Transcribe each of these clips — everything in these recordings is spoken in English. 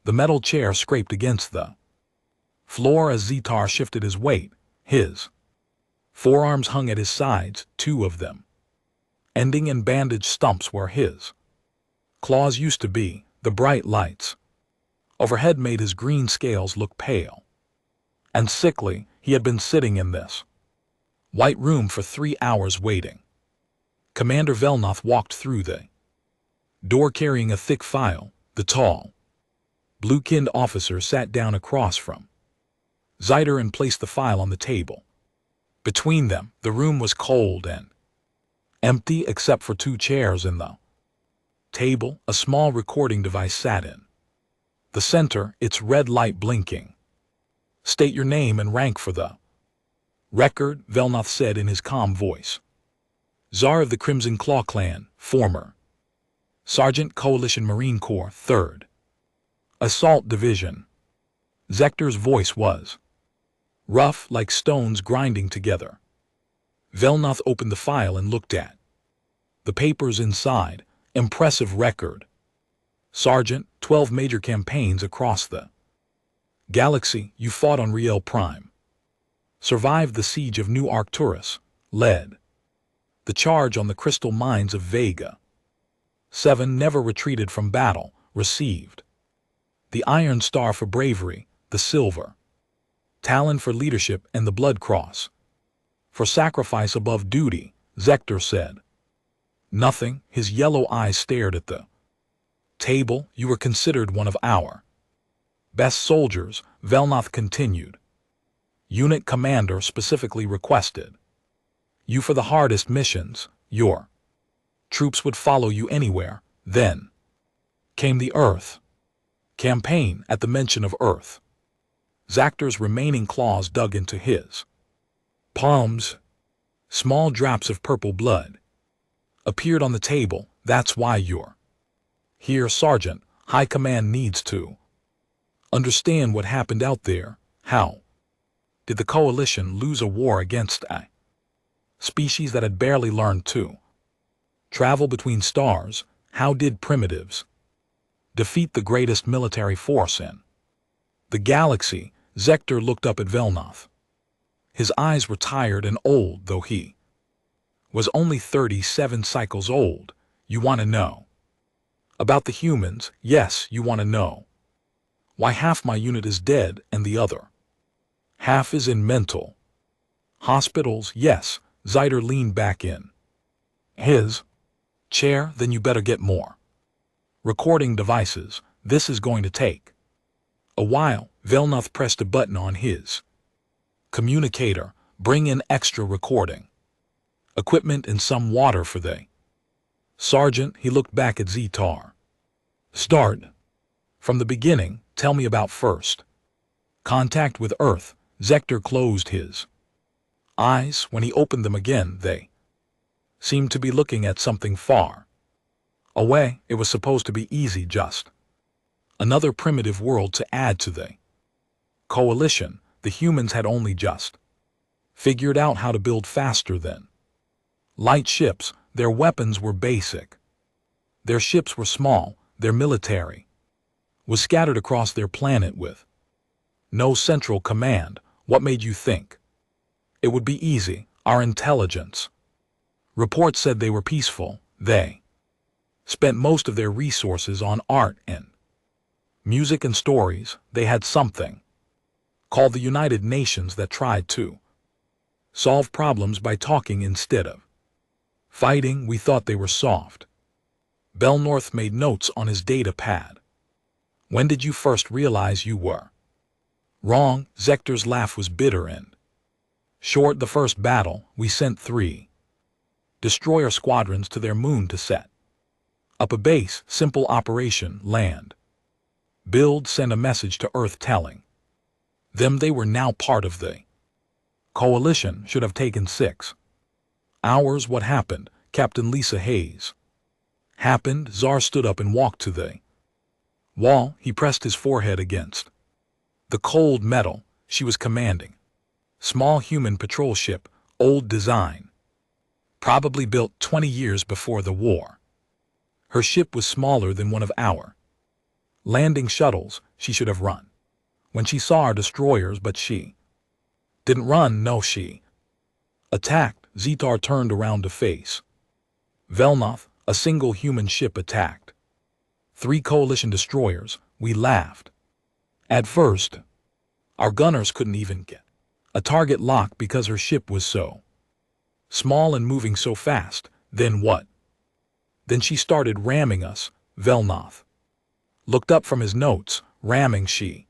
The metal chair scraped against the floor as Zetar shifted his weight. His forearms hung at his sides, two of them ending in bandaged stumps where his claws used to be. The bright lights overhead made his green scales look pale and sickly. He had been sitting in this white room for 3 hours waiting. Commander Velnoth walked through the door carrying a thick file. The tall, blue-kinned officer sat down across from Zeiter and placed the file on the table. Between them, the room was cold and empty except for 2 chairs in the table. A small recording device sat in the center, its red light blinking. "State your name and rank for the record," Velnoth said in his calm voice. "Czar of the Crimson Claw Clan, former Sergeant, Coalition Marine Corps, 3rd Assault Division." Zector's voice was rough, like stones grinding together. Velnoth opened the file and looked at the papers inside. Impressive record. "Sergeant, 12 major campaigns across the galaxy. You fought on Riel Prime, survived the siege of New Arcturus, led the charge on the crystal mines of Vega 7, never retreated from battle, received the Iron Star for bravery, the Silver Talon for leadership, and the Blood Cross for sacrifice above duty," Zector said. Nothing. His yellow eyes stared at the table. "You were considered one of our best soldiers," Velnoth continued. "Unit commander specifically requested you for the hardest missions. Your troops would follow you anywhere." Then came the Earth campaign. At the mention of Earth, Zector's remaining claws dug into his palms. Small drops of purple blood appeared on the table. "That's why you're here, Sergeant. High Command needs to understand what happened out there. How did the Coalition lose a war against a species that had barely learned to travel between stars? How did primitives defeat the greatest military force in the galaxy?" Zector looked up at Velnoth. His eyes were tired and old, though he was only 37 cycles old. "You want to know about the humans?" "Yes, you want to know why half my unit is dead and the other half is in mental hospitals?" "Yes." Zeiter leaned back in his chair. "Then you better get more recording devices. This is going to take a while." Velnoth pressed a button on his communicator. "Bring in extra recording equipment and some water for the sergeant." He looked back at Zetar. "Start from the beginning. Tell me about first contact with Earth." Zector closed his eyes. When he opened them again, they seemed to be looking at something far away. It was supposed to be easy, just another primitive world to add to the Coalition. The humans had only just figured out how to build faster than light ships. Their weapons were basic. Their ships were small. Their military was scattered across their planet with no central command. What made you think it would be easy? Our intelligence reports said they were peaceful. They spent most of their resources on art and music and stories. They had something called the United Nations that tried to solve problems by talking instead of fighting. We thought they were soft. Belnorth made notes on his data pad. "When did you first realize you were wrong?" Zector's laugh was bitter and short. "The first battle, we sent 3 destroyer squadrons to their moon to set up a base. Simple operation: land, build, send a message to Earth telling them they were now part of the Coalition. Should have taken 6 hours. What happened?" Captain Lisa Hayes. "Happened?" Czar stood up and walked to the wall. He pressed his forehead against the cold metal. She was commanding small human patrol ship, old design, probably built 20 years before the war. Her ship was smaller than one of our Landing shuttles, she should have run. When she saw our destroyers, but she didn't run, no, she attacked. Zetar turned around to face Velnoth. A single human ship attacked 3 coalition destroyers. We laughed. At first, our gunners couldn't even get a target lock because her ship was so small and moving so fast. Then what? Then she started ramming us. Velnoth looked up from his notes. Ramming, she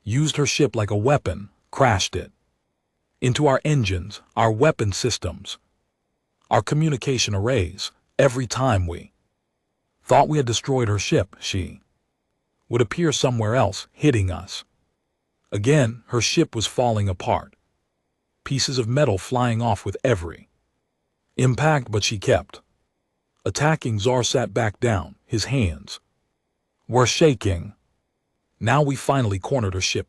used her ship like a weapon, crashed it into our engines, our weapon systems, our communication arrays. Every time we thought we had destroyed her ship, she would appear somewhere else, hitting us. Again, her ship was falling apart, pieces of metal flying off with every impact, but she kept attacking. Zar sat back down. His hands were shaking. Now we finally cornered her ship.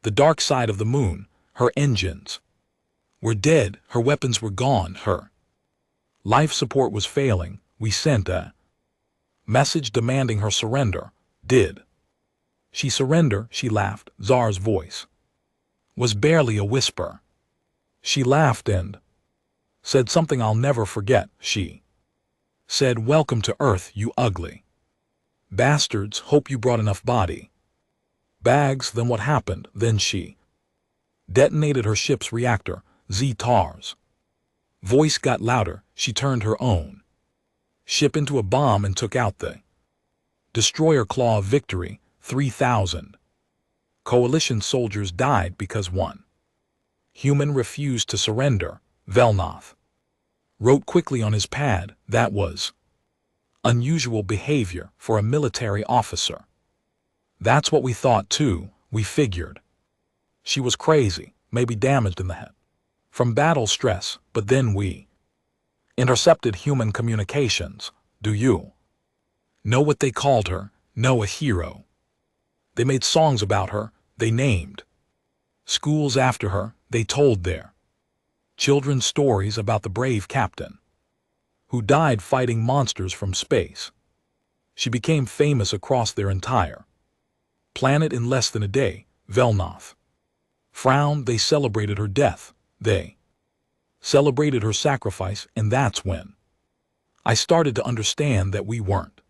The dark side of the moon. Her engines were dead. Her weapons were gone. Her life support was failing. We sent a message demanding her surrender. Did she surrender? She laughed. Zar's voice was barely a whisper. She laughed and said something I'll never forget. She said, "Welcome to Earth, you ugly bastards. Hope you brought enough body bags." Then what happened? Then she detonated her ship's reactor. Zetar's voice got louder. She turned her own ship into a bomb and took out the destroyer. Claw of victory. 3,000 coalition soldiers died because one human refused to surrender. Velnoth wrote quickly on his pad. That was unusual behavior for a military officer. That's what we thought too. We figured she was crazy, maybe damaged in the head from battle stress, but then we intercepted human communications. Do you know what they called her? No, a hero. They made songs about her. They named schools after her. They told their children stories about the brave captain who died fighting monsters from space. She became famous across their entire planet in less than a day. Velnoth frowned. They celebrated her death. They celebrated her sacrifice, and that's when I started to understand that we weren't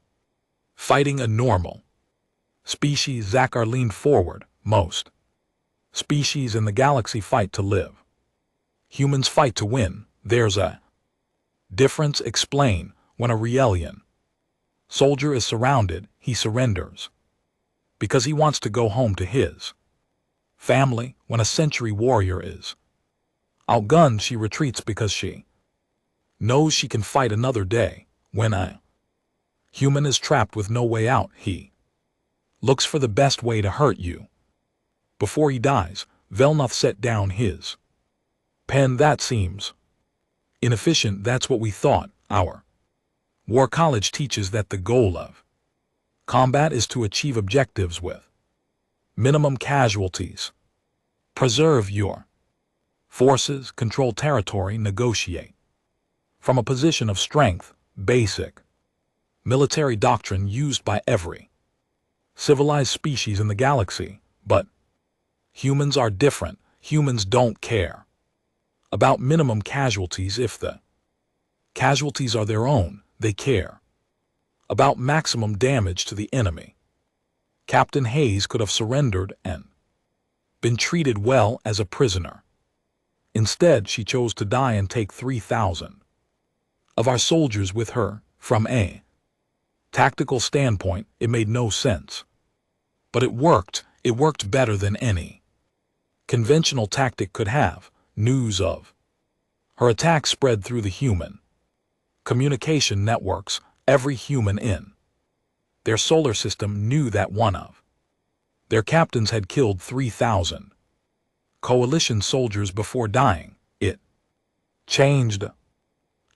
fighting a normal species. Zakar leaned forward. Most species in the galaxy fight to live. Humans fight to win. There's a difference. Explain. When a Rielian soldier is surrounded, he surrenders because he wants to go home to his family. When a century warrior is outgunned, she retreats because she knows she can fight another day. When a human is trapped with no way out, he looks for the best way to hurt you. Before he dies, Velnoth set down his pen. That seems inefficient. That's what we thought. Our war college teaches that the goal of combat is to achieve objectives with minimum casualties. Preserve your forces, control territory, negotiate from a position of strength. Basic military doctrine used by every civilized species in the galaxy. But humans are different. Humans don't care about minimum casualties if the casualties are their own. They care about maximum damage to the enemy. Captain Hayes could have surrendered and been treated well as a prisoner. Instead, she chose to die and take 3,000 of our soldiers with her. From a tactical standpoint, it made no sense. But it worked. It worked better than any conventional tactic could have. News of her attack spread through the human communication networks. Every human in their solar system knew that one of their captains had killed 3,000 coalition soldiers before dying. It changed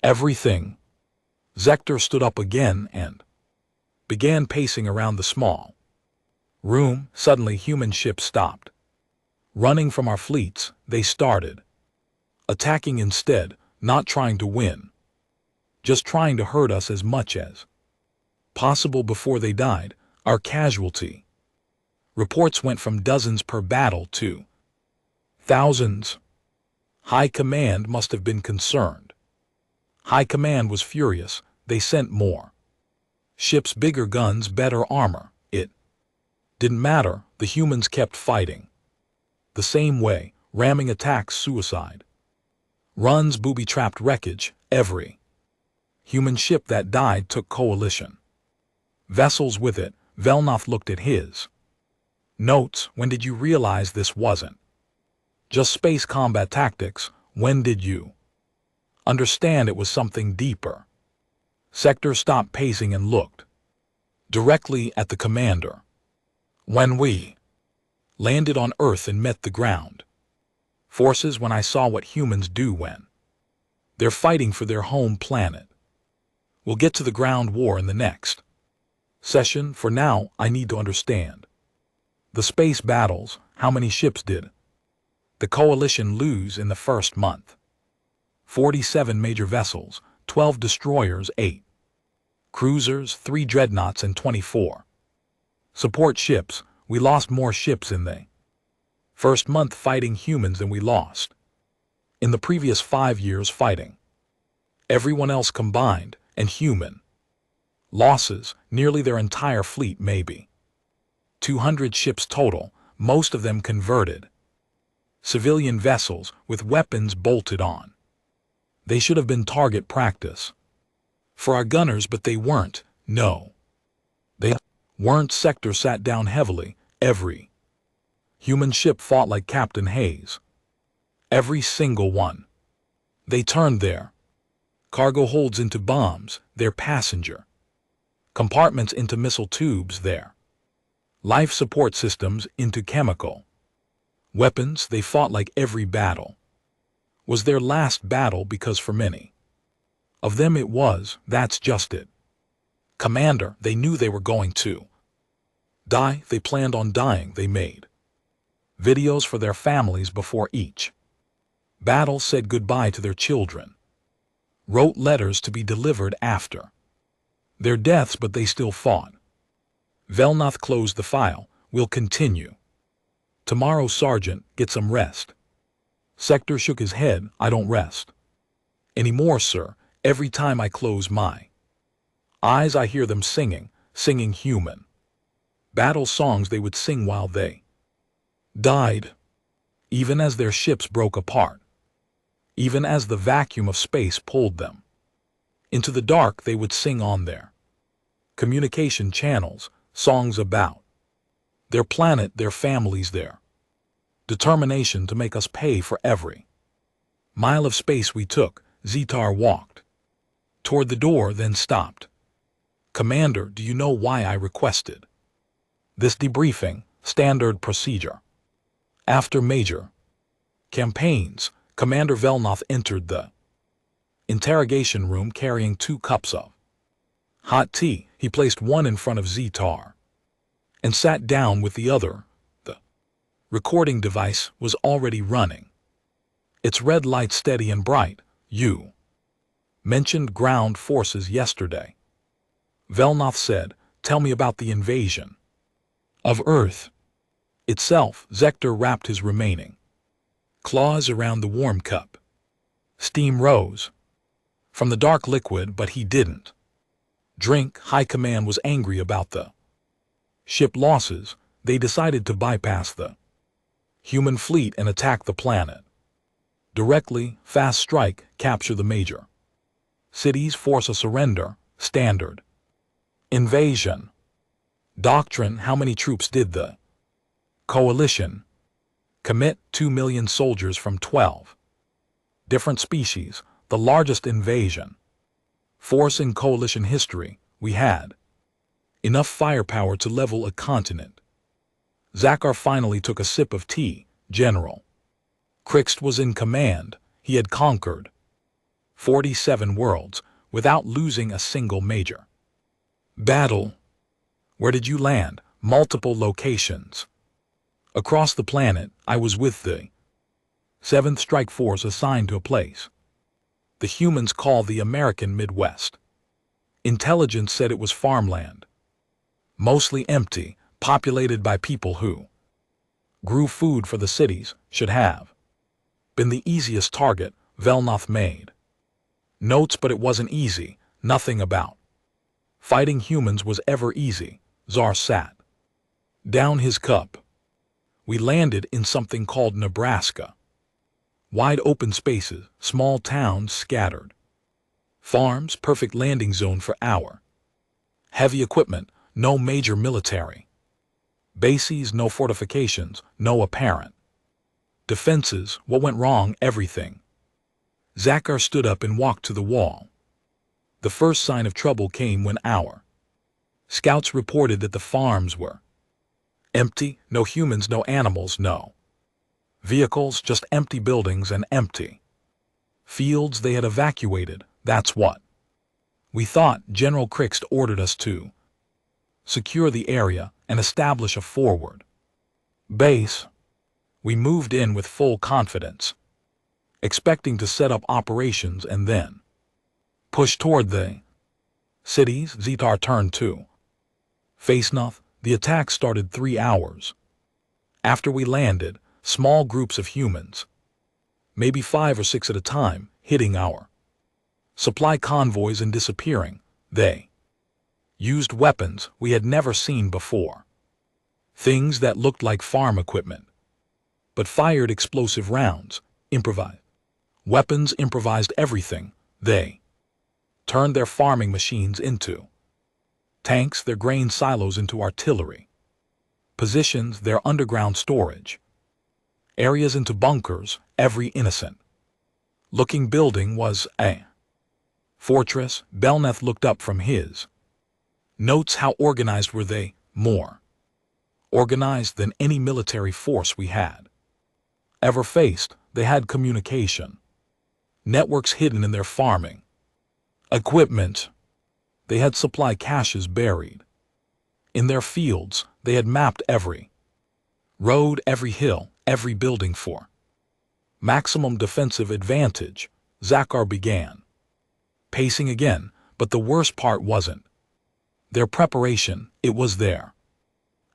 everything. Zector stood up again and began pacing around the small room. Suddenly, human ships stopped running from our fleets. They started attacking instead, not trying to win, just trying to hurt us as much as possible. Before they died, Our casualty. Reports went from dozens per battle to thousands. High Command must have been concerned. High Command was furious. They sent more ships, bigger guns, better armor. It didn't matter. The humans kept fighting. The same way, ramming attacks, suicide runs, booby-trapped wreckage. Every human ship that died took coalition vessels with it. Velnoth looked at his notes. When did you realize this wasn't just space combat tactics? When did you understand it was something deeper? Sector stopped pacing and looked directly at the commander. When we landed on Earth and met the ground forces, when I saw what humans do when they're fighting for their home planet. We'll get to the ground war in the next session. For now, I need to understand the space battles. How many ships did the coalition lose in the first month? 47 major vessels, 12 destroyers, 8 cruisers, 3 dreadnoughts, and 24 support ships. We lost more ships in the first month fighting humans than we lost in the previous 5 years fighting everyone else combined, and human losses, nearly their entire fleet, maybe 200 ships total, most of them converted civilian vessels with weapons bolted on. They should have been target practice for our gunners, but they weren't. No, they weren't. Sector sat down heavily. Every human ship fought like Captain Hayes. Every single one. They turned their cargo holds into bombs, their passenger compartments into missile tubes, their life support systems into chemical weapons. They fought like every battle was their last battle, because for many of them it was. That's just it, Commander. They knew they were going to die. They planned on dying. They made videos for their families before each battle, said goodbye to their children, wrote letters to be delivered after their deaths, but they still fought. Velnoth closed the file. We'll continue tomorrow, Sergeant. Get some rest. Sector shook his head. I don't rest anymore, sir. Every time I close my eyes, I hear them singing human battle songs they would sing while they died, even as their ships broke apart, even as the vacuum of space pulled them into the dark. They would sing on their communication channels songs about their planet, their families, their determination to make us pay for every mile of space we took. Zetar walked toward the door, then stopped. Commander, do you know why I requested this debriefing? Standard procedure after major campaigns. Commander Velnoth entered the interrogation room carrying 2 cups of hot tea. He placed one in front of Zetar and sat down with the other. The recording device was already running, its red light steady and bright. You mentioned ground forces yesterday, Velnoth said. Tell me about the invasion of Earth itself. Zector wrapped his remaining claws around the warm cup. Steam rose from the dark liquid, but he didn't drink. High Command was angry about the ship losses. They decided to bypass the human fleet and attack the planet directly. Fast strike, capture the major cities, force a surrender. Standard invasion doctrine. How many troops did the coalition commit? 2 million soldiers from 12 different species, the largest invasion force in coalition history. We had enough firepower to level a continent. Zakar finally took a sip of tea. General Krixt was in command. He had conquered 47 worlds without losing a single major battle. Where did you land? Multiple locations across the planet. I was with the 7th Strike Force assigned to a place the humans call the American Midwest. Intelligence said it was farmland. mostly empty, populated by people who grew food for the cities, should have been the easiest target Velnoth made. Notes, but it wasn't easy, nothing about fighting humans was ever easy. Tsar sat down his cup. We landed in something called Nebraska. Wide open spaces, small towns scattered. Farms, perfect landing zone for our heavy equipment, no major military bases, no fortifications, no apparent defenses. What went wrong? Everything. Zakar stood up and walked to the wall. The first sign of trouble came when our scouts reported that the farms were empty, no humans, no animals, no vehicles, just empty buildings and empty fields they had evacuated. That's what we thought. General Krixt ordered us to secure the area and establish a forward base. We moved in with full confidence, expecting to set up operations and then push toward the cities. Zitar turned to face north. The attack started 3 hours after we landed. Small groups of humans, maybe 5 or 6 at a time, hitting our supply convoys and disappearing. They used weapons we had never seen before. Things that looked like farm equipment, but fired explosive rounds, improvised weapons, improvised everything. They turned their farming machines into tanks, their grain silos into artillery positions, their underground storage areas into bunkers. Every innocent-looking building was a fortress. Belneth looked up from his notes. How organized were they? More organized than any military force we had ever faced. They had communication networks hidden in their farming equipment. They had supply caches buried in their fields. They had mapped every road, every hill, every building for maximum defensive advantage. Zakar began pacing again, but the worst part wasn't their preparation, it was their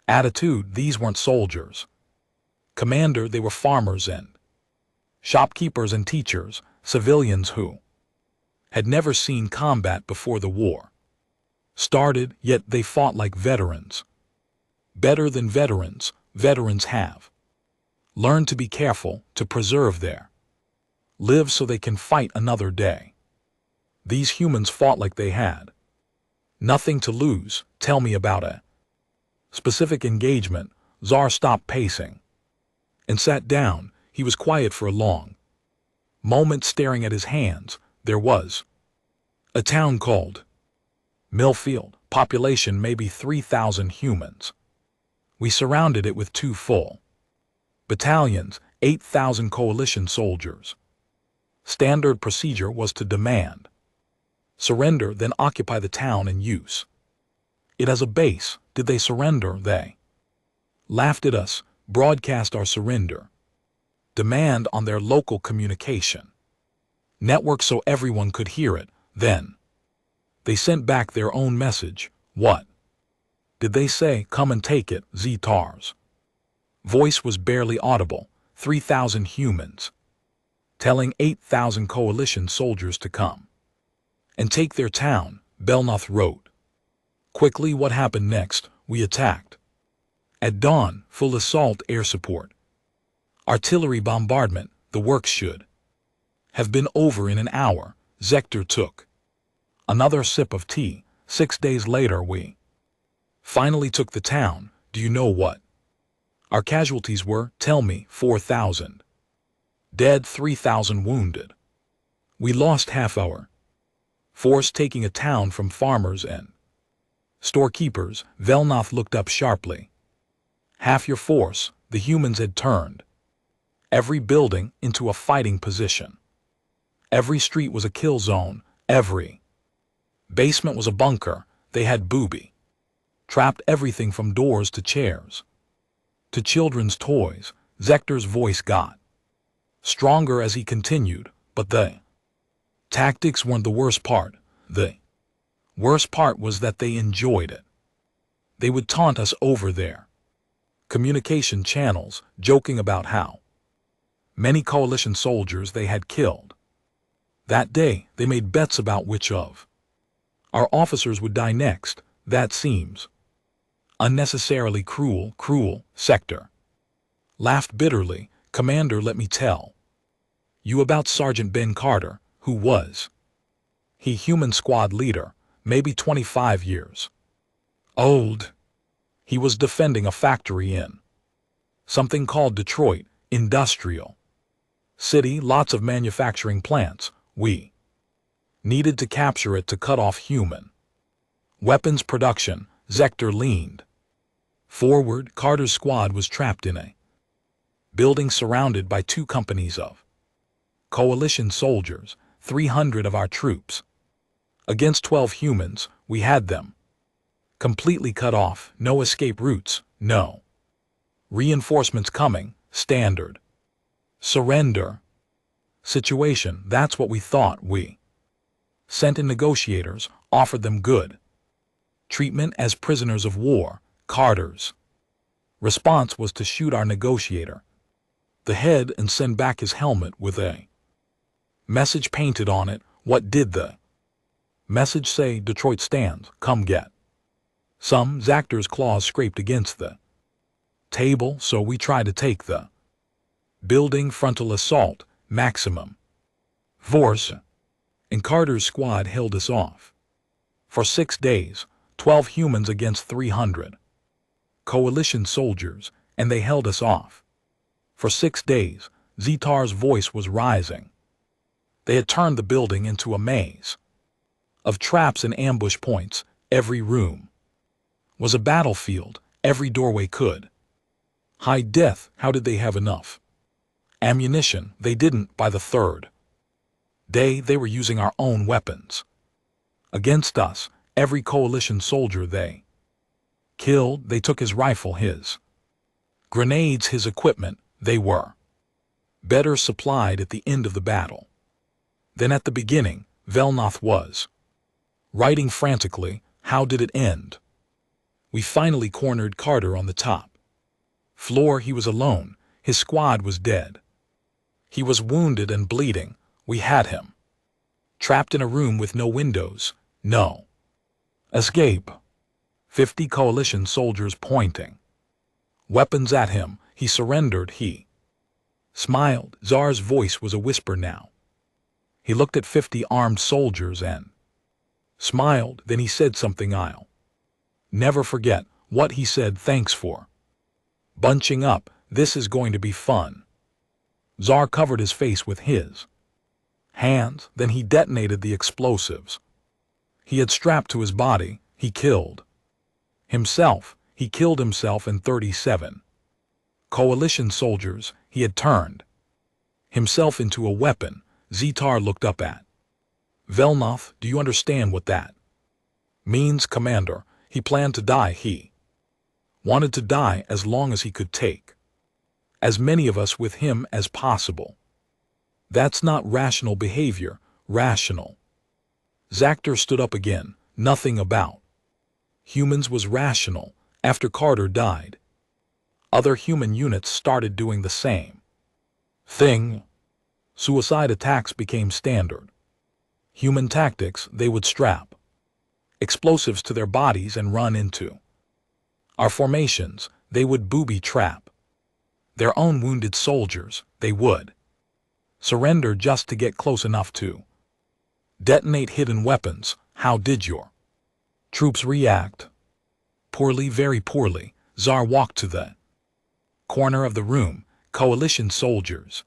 attitude. These weren't soldiers, Commander, they were farmers and shopkeepers and teachers, civilians who had never seen combat before the war started, yet they fought like veterans. Better than veterans. Veterans have learned to be careful, to preserve their lives so they can fight another day. These humans fought like they had nothing to lose. Tell me about a specific engagement. Tsar stopped pacing and sat down. He was quiet for a long moment, staring at his hands. There was a town called Millfield, population maybe 3,000 humans. We surrounded it with 2 full battalions, 8,000 coalition soldiers. Standard procedure was to demand surrender, then occupy the town and use it as a base. Did they surrender? They laughed at us, broadcast our surrender demand on their local communication network so everyone could hear it. Then they sent back their own message. What did they say? Come and take it. Zitar's voice was barely audible. 3,000 humans telling 8,000 coalition soldiers to come and take their town. Belnoth wrote quickly. What happened next? We attacked at dawn, full assault, air support, artillery bombardment. The work should have been over in an hour. Zektor took another sip of tea. 6 days later we finally took the town. Do you know what our casualties were? Tell me. 4,000 dead, 3,000 wounded. We lost half our force taking a town from farmers and storekeepers. Velnoth looked up sharply. Half your force. The humans had turned every building into a fighting position. Every street was a kill zone. Every basement was a bunker. They had booby trapped everything from doors to chairs to children's toys. Zektor's voice got stronger as he continued, but the tactics weren't the worst part. The worst part was that they enjoyed it. They would taunt us over their communication channels, joking about how many coalition soldiers they had killed. That day, they made bets about which of our officers would die next. That seems unnecessarily cruel, Sector laughed bitterly. Commander, let me tell you about Sergeant Ben Carter, who was human squad leader, maybe 25 years old. He was defending a factory in something called Detroit, industrial city, lots of manufacturing plants. We needed to capture it to cut off human weapons production. Sector leaned forward. Carter's squad was trapped in a building surrounded by 2 companies of coalition soldiers, 300 of our troops. Against 12 humans, we had them completely cut off. No escape routes, no reinforcements coming. Standard surrender situation. That's what we thought. We sent in negotiators, offered them good treatment as prisoners of war. Carter's response was to shoot our negotiator the head and send back his helmet with a message painted on it. What did the message say? Detroit stands, come get some. Zactor's claws scraped against the table. So we tried to take the building. Frontal assault, maximum force, and Carter's squad held us off for 6 days. 12 humans against 300 coalition soldiers, and they held us off for 6 days. Zetar's voice was rising. They had turned the building into a maze of traps and ambush points. Every room was a battlefield. Every doorway could hide death. How did they have enough ammunition? They didn't. By the 3rd day, they were using our own weapons against us. Every coalition soldier they killed, they took his rifle, his grenades, his equipment. They were better supplied at the end of the battle than at the beginning. Velnoth was writing frantically. How did it end? We finally cornered Carter on the top floor. He was alone. His squad was dead. He was wounded and bleeding. We had him trapped in a room with no windows, no escape. 50 coalition soldiers pointing weapons at him. He surrendered. He smiled. Czar's voice was a whisper now. He looked at 50 armed soldiers and smiled. Then he said something I'll never forget. What he said: thanks for bunching up. This is going to be fun. Czar covered his face with his hands. Then he detonated the explosives he had strapped to his body. He killed himself. He killed himself and 37 coalition soldiers. He had turned himself into a weapon. Zetar looked up at Velnoth. Do you understand what that means, Commander? He planned to die. He wanted to die as long as he could take as many of us with him as possible. That's not rational behavior. Rational. Zactor stood up again. Nothing about humans was rational. After Carter died, other human units started doing the same thing. Suicide attacks became standard human tactics. They would strap explosives to their bodies and run into our formations. They would booby trap their own wounded soldiers. They would surrender just to get close enough to detonate hidden weapons. How did your troops react? Poorly, very poorly. Czar walked to the corner of the room. Coalition soldiers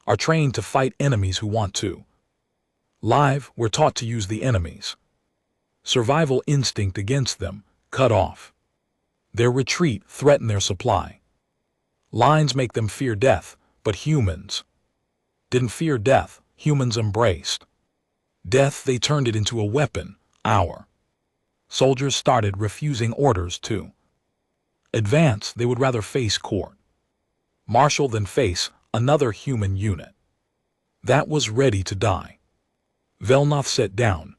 are trained to fight enemies who want to live. We're taught to use the enemy's survival instinct against them. Cut off their retreat, threaten their supply lines, make them fear death. But humans didn't fear death. Humans embraced death. They turned it into a weapon. Our soldiers started refusing orders to advance. They would rather face court martial than face another human unit that was ready to die. Velnoth sat down.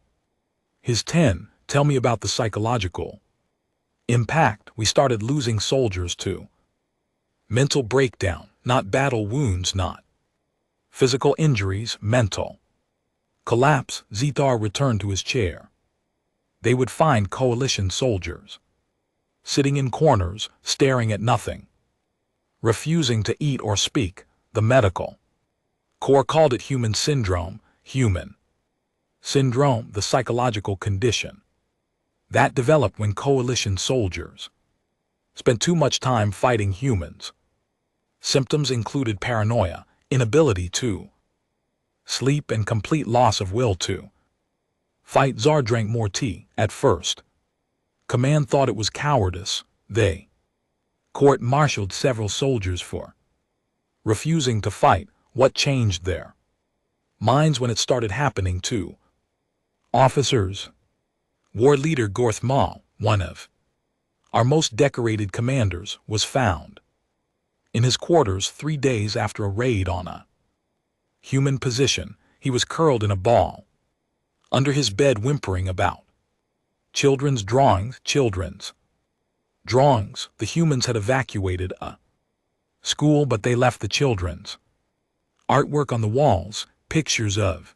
His 10. Tell me about the psychological Impact, we started losing soldiers too. Mental breakdown, not battle wounds, not physical injuries, mental collapse. Zetar returned to his chair. They would find coalition soldiers sitting in corners, staring at nothing, refusing to eat or speak. The medical corps called it human syndrome. Human syndrome, the psychological condition that developed when coalition soldiers spent too much time fighting humans. Symptoms included paranoia, inability to sleep, and complete loss of will to fight. Tsar drank more tea. At first, command thought it was cowardice. They court-martialed several soldiers for refusing to fight. What changed their minds when it started happening to officers? War leader Gorth Mal, one of our most decorated commanders, was found in his quarters 3 days after a raid on a human position. He was curled in a ball under his bed, whimpering about children's drawings. The humans had evacuated a school, but they left the children's artwork on the walls, pictures of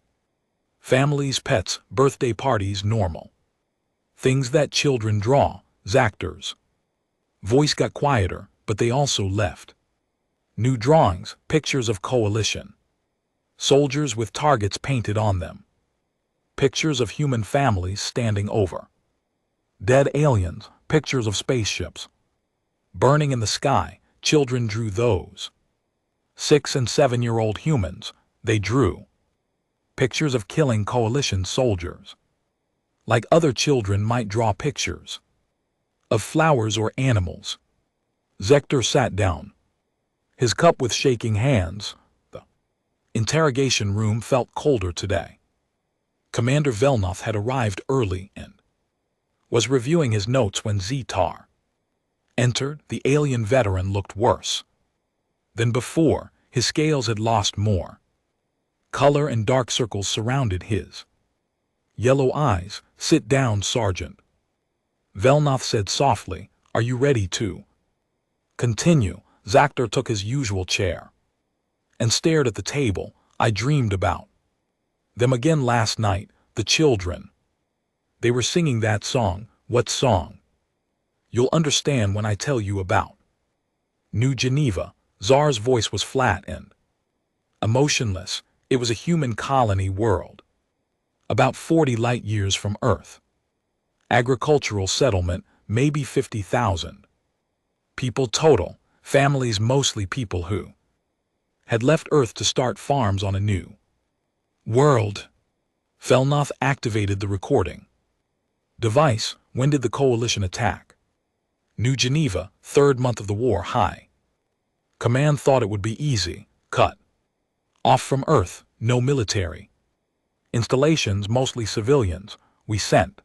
families, pets, birthday parties, normal things that children draw. Zaktor's voice got quieter, but they also left new drawings, pictures of coalition soldiers with targets painted on them, pictures of human families standing over dead aliens, pictures of spaceships burning in the sky. Children drew those. 6- and 7-year-old humans, they drew pictures of killing coalition soldiers, like other children might draw pictures of flowers or animals. Zektor sat down, his cup with shaking hands. The interrogation room felt colder today. Commander Velnoth had arrived early and was reviewing his notes when Zetar entered. The alien veteran looked worse than before. His scales had lost more color and dark circles surrounded his yellow eyes. Sit down, Sergeant, Velnoth said softly. Are you ready to continue? Zaktor took his usual chair and stared at the table. I dreamed about them again last night. The children. They were singing that song. What song? You'll understand when I tell you about New Geneva. Tsar's voice was flat and emotionless. It was a human colony world, about 40 light years from Earth. Agricultural settlement, maybe 50,000 people total. Families, mostly people who had left Earth to start farms on a new world. Velnoth activated the recording device. When did the coalition attack New Geneva? 3rd month of the war. High Command thought it would be easy. Cut off from Earth. No military installations, mostly civilians. We sent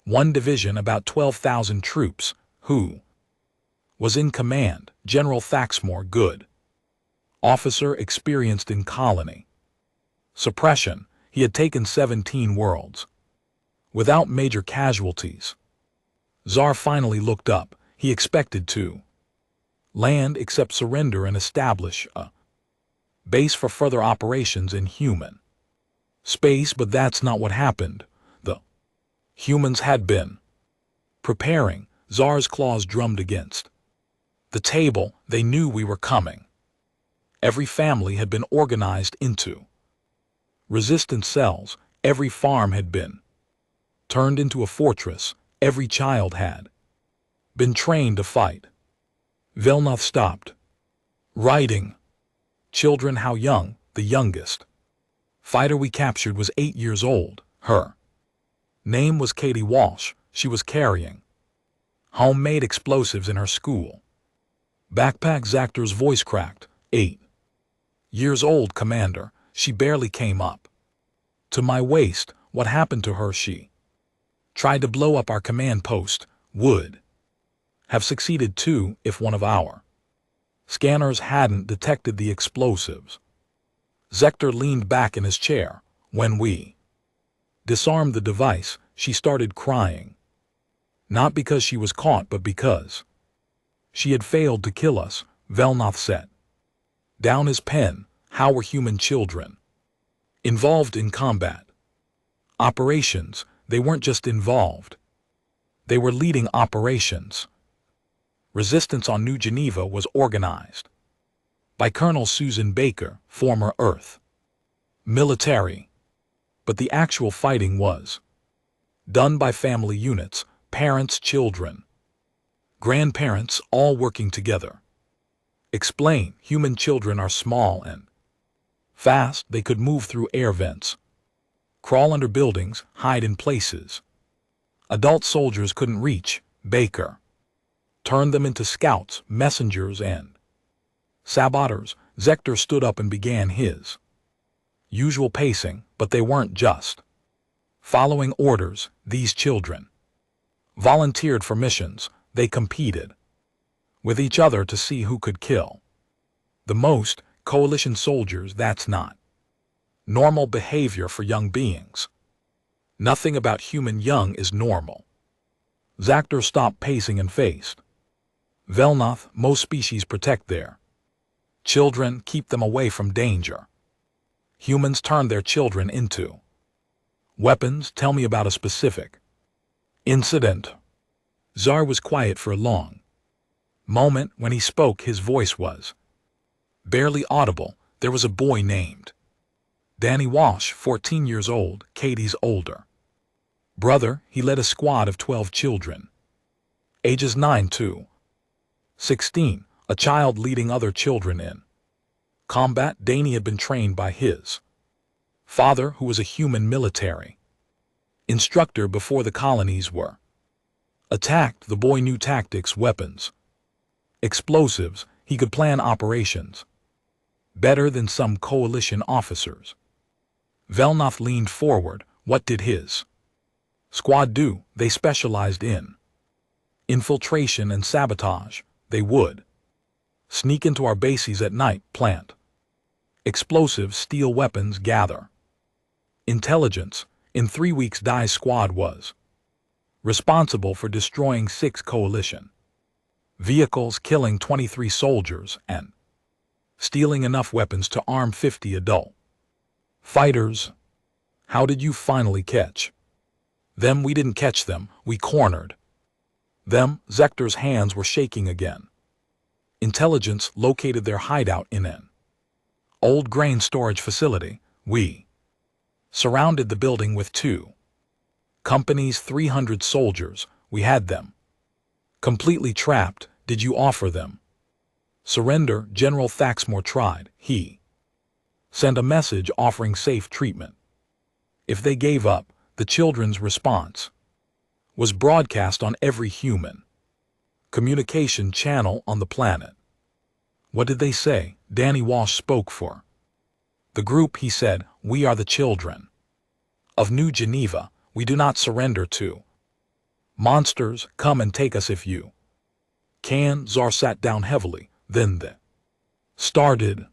one division, about 12,000 troops. Who was in command? General Thaxmore. Good officer, experienced in colony suppression. He had taken 17 worlds without major casualties. Tsar finally looked up. He expected to land, except surrender and establish a base for further operations in human space, but that's not what happened. The humans had been preparing. Tsar's claws drummed against the table. They knew we were coming. Every family had been organized into resistance cells. Every farm had been turned into a fortress. Every child had been trained to fight. Velnoth stopped writing. Children, how young? The youngest fighter we captured was 8 years old. Her name was Katie Walsh. She was carrying homemade explosives in her school backpack. Zaktor's voice cracked. 8 years old, Commander. She barely came up to my waist. What happened to her? She tried to blow up our command post. Would have succeeded too if one of our scanners hadn't detected the explosives. Zektor leaned back in his chair. When we disarmed the device, she started crying. Not because she was caught, but because she had failed to kill us, Velnoth said. Down his pen. How were human children involved in combat operations? They weren't just involved. They were leading operations. Resistance on New Geneva was organized by Colonel Susan Baker, former Earth military. But the actual fighting was done by family units, parents, children, grandparents, all working together. Explain, human children are small and fast. They could move through air vents, crawl under buildings, hide in places adult soldiers couldn't reach. Baker turned them into scouts, messengers, and saboteurs. Zector stood up and began his usual pacing, but they weren't just following orders. These children volunteered for missions. They competed with each other to see who could kill the most. Coalition soldiers, that's not normal behavior for young beings. Nothing about human young is normal. Zector stopped pacing and faced Velnoth. Most species protect their children, keep them away from danger. Humans turn their children into weapons. Tell me about a specific incident. Zar was quiet for a long moment. When he spoke, his voice was barely audible. There was a boy named Danny Walsh, 14 years old, Katie's older brother. He led a squad of 12 children, ages 9 to 16, a child leading other children in combat. Danny had been trained by his father, who was a human military instructor before the colonies were attacked. The boy knew tactics, weapons, explosives. He could plan operations better than some coalition officers. Velnoth leaned forward. What did his squad do? They specialized in infiltration and sabotage. They would sneak into our bases at night, plant explosives, steal weapons, gather intelligence. In 3 weeks, Dai's squad was responsible for destroying 6 coalition vehicles, killing 23 soldiers, and stealing enough weapons to arm 50 adult fighters. How did you finally catch them? We didn't catch them. We cornered them. Zector's hands were shaking again. Intelligence located their hideout in an old grain storage facility. We surrounded the building with 2 companies, 300 soldiers. We had them completely trapped. Did you offer them surrender? General Thaxmore tried. He sent a message offering safe treatment if they gave up. The children's response was broadcast on every human communication channel on the planet. What did they say? Danny Walsh spoke for the group. He said, "We are the children of New Geneva. We do not surrender to monsters. Come and take us if you can." Zar sat down heavily. Then they started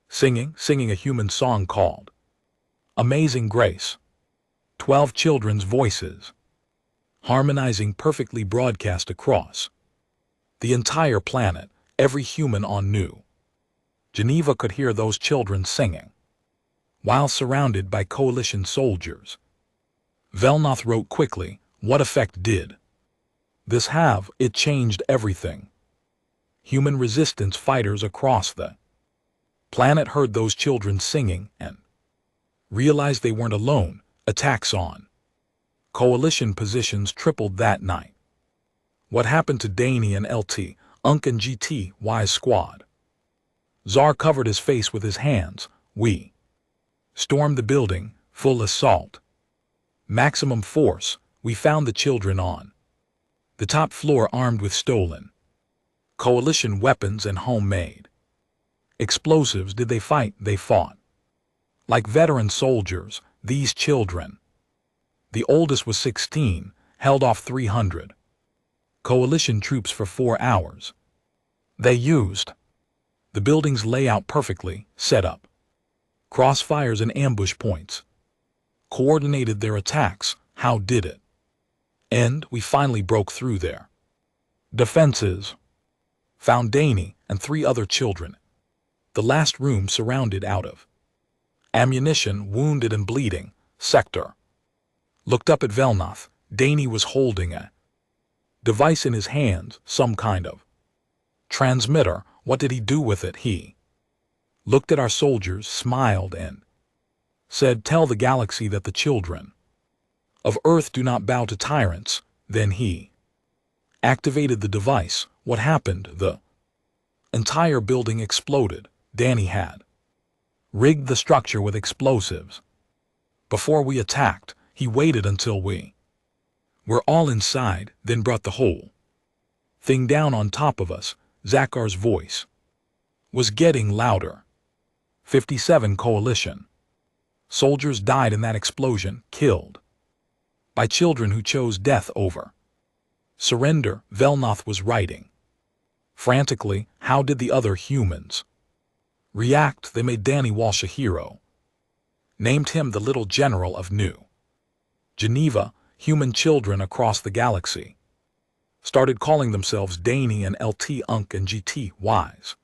singing a human song called Amazing Grace. 12 children's voices, harmonizing perfectly, broadcast across the entire planet. Every human on New Geneva could hear those children singing while surrounded by coalition soldiers. Velnoth wrote quickly. What effect did this have? It changed everything. Human resistance fighters across the planet heard those children singing and realized they weren't alone. Attacks on coalition positions tripled that night. What happened to Danny and LT, Unk and GTY's squad? Zar covered his face with his hands. We stormed the building, full assault, maximum force. We found the children on the top floor, armed with stolen coalition weapons and homemade explosives. Did they fight? They fought like veteran soldiers. These children, the oldest was 16, held off 300 coalition troops for 4 hours. They used the building's layout perfectly, set up crossfires and ambush points, coordinated their attacks. How did it And we finally broke through there. Defenses. Found Danny and 3 other children. The last room surrounded out of ammunition, wounded and bleeding, sector. Looked up at Velnath. Danny was holding a device in his hands, some kind of transmitter. What did he do with it? He looked at our soldiers, smiled, and said, "Tell the galaxy that the children of Earth do not bow to tyrants." Then he activated the device. What happened? The entire building exploded. Danny had rigged the structure with explosives. Before we attacked, he waited until we were all inside, then brought the whole thing down on top of us. Zakhar's voice was getting louder. 57 coalition soldiers died in that explosion, killed by children who chose death over surrender. Velnath was writing frantically. How did the other humans react? They made Danny Walsh a hero. Named him the little general of New Geneva. Human children across the galaxy started calling themselves Danny and LT Unk and GT Wise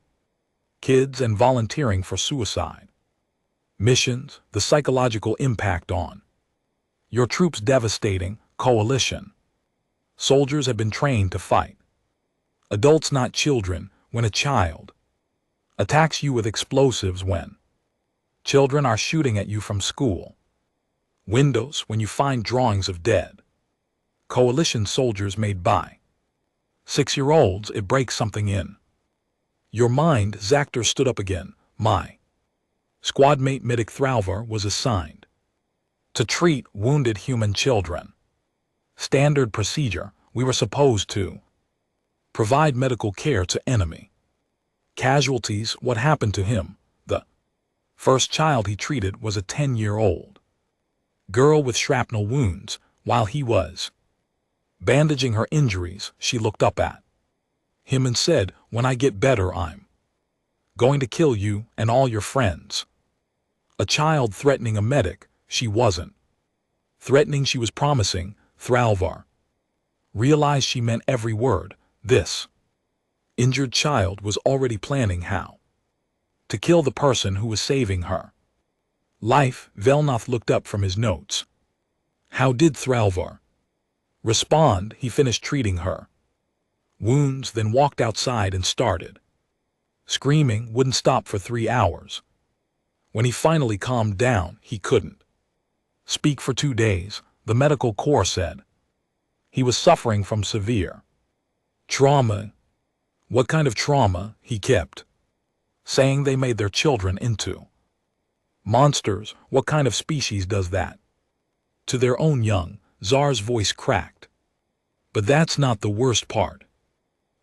kids and volunteering for suicide missions. The psychological impact on your troops devastating. Coalition soldiers have been trained to fight adults, not children. When a child attacks you with explosives, when children are shooting at you from school windows, when you find drawings of dead coalition soldiers made by 6-year-olds, it breaks something in your mind. Zakher stood up again. My squad mate Midik Thralvar was assigned to treat wounded human children. Standard procedure. We were supposed to provide medical care to enemy casualties. What happened to him? The first child he treated was a 10-year-old girl with shrapnel wounds. While he was bandaging her injuries, she looked up at him and said, "When I get better, I'm going to kill you and all your friends." A child threatening a medic. She wasn't threatening, she was promising. Thralvar realized she meant every word. This injured child was already planning how to kill the person who was saving her life. Velnath looked up from his notes. How did Thralvar respond? He finished treating her wounds, then walked outside and started screaming. Wouldn't stop for 3 hours. When he finally calmed down, he couldn't speak for 2 days. The medical corps said he was suffering from severe trauma. What kind of trauma? He kept saying they made their children into monsters. What kind of species does that to their own young? Zar's voice cracked. But that's not the worst part.